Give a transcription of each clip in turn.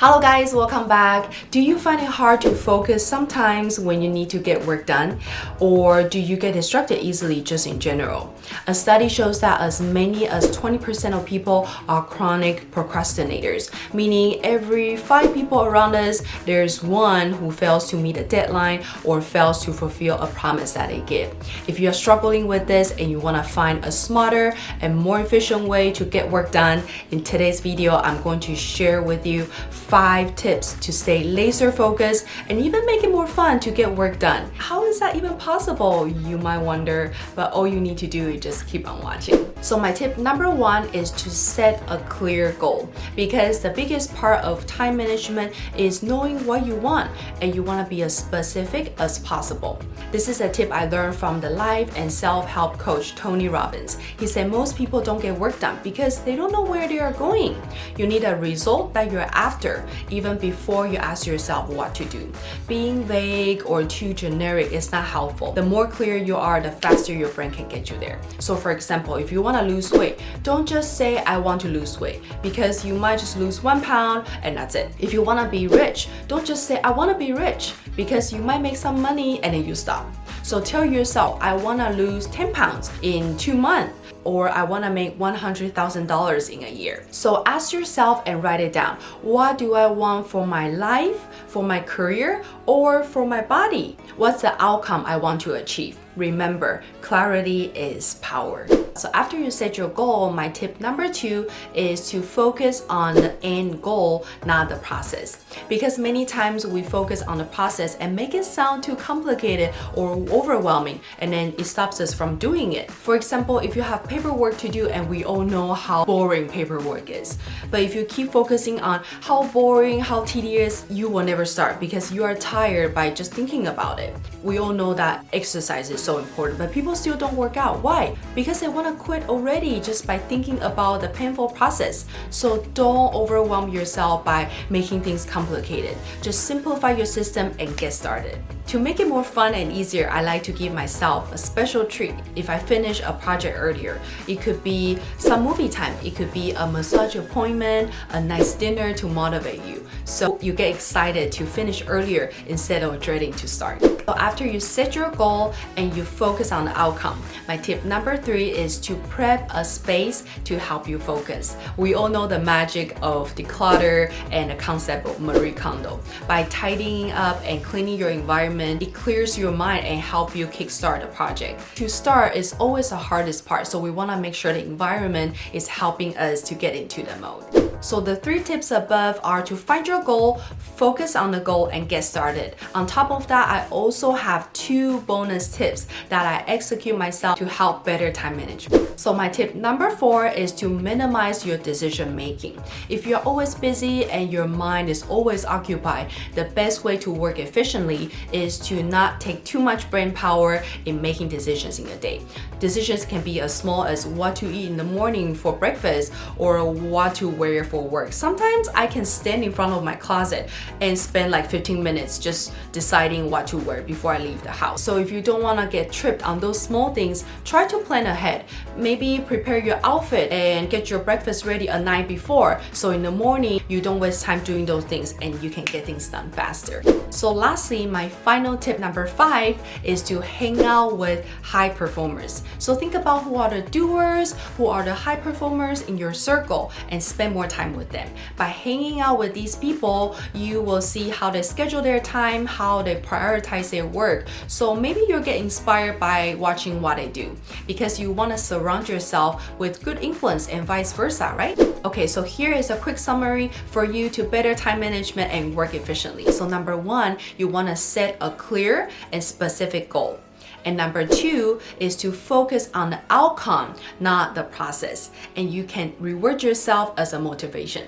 Hello guys, welcome back. Do you find it hard to focus sometimes when you need to get work done? Or do you get distracted easily just in general? A study shows that as many as 20% of people are chronic procrastinators, meaning every 5 people around us, there's one who fails to meet a deadline or fails to fulfill a promise that they give. If you're struggling with this and you want to find a smarter and more efficient way to get work done, in today's video, I'm going to share with you 5 tips to stay laser focused and even make it more fun to get work done. How is that even possible? You might wonder, but all you need to do is just keep on watching. So my tip number 1 is to set a clear goal, because the biggest part of time management is knowing what you want, and you want to be as specific as possible. This is a tip I learned from the life and self-help coach Tony Robbins. He said most people don't get work done because they don't know where they are going. You need a result that you're after even before you ask yourself what to do. Being vague or too generic is not helpful. The more clear you are, the faster your brain can get you there. So for example, if you want to lose weight, don't just say I want to lose weight, because you might just lose 1 pound and that's it. If you want to be rich, don't just say I want to be rich, because you might make some money and then you stop. So tell yourself, I want to lose 10 pounds in 2 months, or I want to make $100,000 in a year. So ask yourself and write it down. What do I want for my life, for my career, or for my body? What's the outcome I want to achieve? Remember, clarity is power. So after you set your goal, my tip number 2 is to focus on the end goal, not the process. Because many times we focus on the process and make it sound too complicated or overwhelming, and then it stops us from doing it. For example, if you have paperwork to do, and we all know how boring paperwork is, but if you keep focusing on how boring, how tedious, you will never start because you are tired by just thinking about it. We all know that exercise is so important, but people still don't work out. Why? Because they want to quit already just by thinking about the painful process. So don't overwhelm yourself by making things complicated. Just simplify your system and get started. To make it more fun and easier, I like to give myself a special treat if I finish a project earlier. It could be some movie time, it could be a massage appointment, a nice dinner to motivate you. So you get excited to finish earlier instead of dreading to start. So after you set your goal and you focus on the outcome, my tip number 3 is to prep a space to help you focus. We all know the magic of declutter and the concept of Marie Kondo. By tidying up and cleaning your environment, it clears your mind and help you kickstart a project. To start is always the hardest part, so we want to make sure the environment is helping us to get into the mode. So the 3 tips above are to find your goal, focus on the goal, and get started. On top of that, I also have 2 bonus tips that I execute myself to help better time management. So my tip number 4 is to minimize your decision making. If you're always busy and your mind is always occupied, the best way to work efficiently is to not take too much brain power in making decisions in a day. Decisions can be as small as what to eat in the morning for breakfast or what to wear for work. Sometimes I can stand in front of my closet and spend like 15 minutes just deciding what to wear before I leave the house. So if you don't want to get tripped on those small things, try to plan ahead. Maybe prepare your outfit and get your breakfast ready a night before, so in the morning you don't waste time doing those things and you can get things done faster. So lastly, my final tip number 5 is to hang out with high performers. So think about who are the doers, who are the high performers in your circle, and spend more time with them. By hanging out with these people, you will see how they schedule their time, how they prioritize their work. So maybe you'll get inspired by watching what they do, because you want to surround yourself with good influence and vice versa, right? Okay, so here is a quick summary for you to better time management and work efficiently. So number 1, you want to set a clear and specific goal. And number 2 is to focus on the outcome, not the process. And you can reward yourself as a motivation.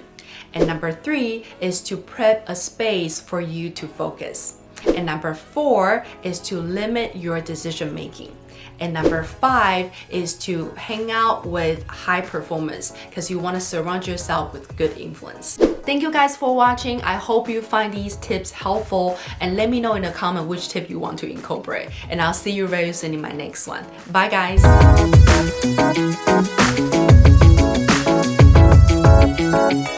And number 3 is to prep a space for you to focus. And number 4 is to limit your decision making. And number 5 is to hang out with high performers, because you want to surround yourself with good influence. Thank you guys for watching. I hope you find these tips helpful, and let me know in the comment which tip you want to incorporate. And I'll see you very soon in my next one. Bye guys.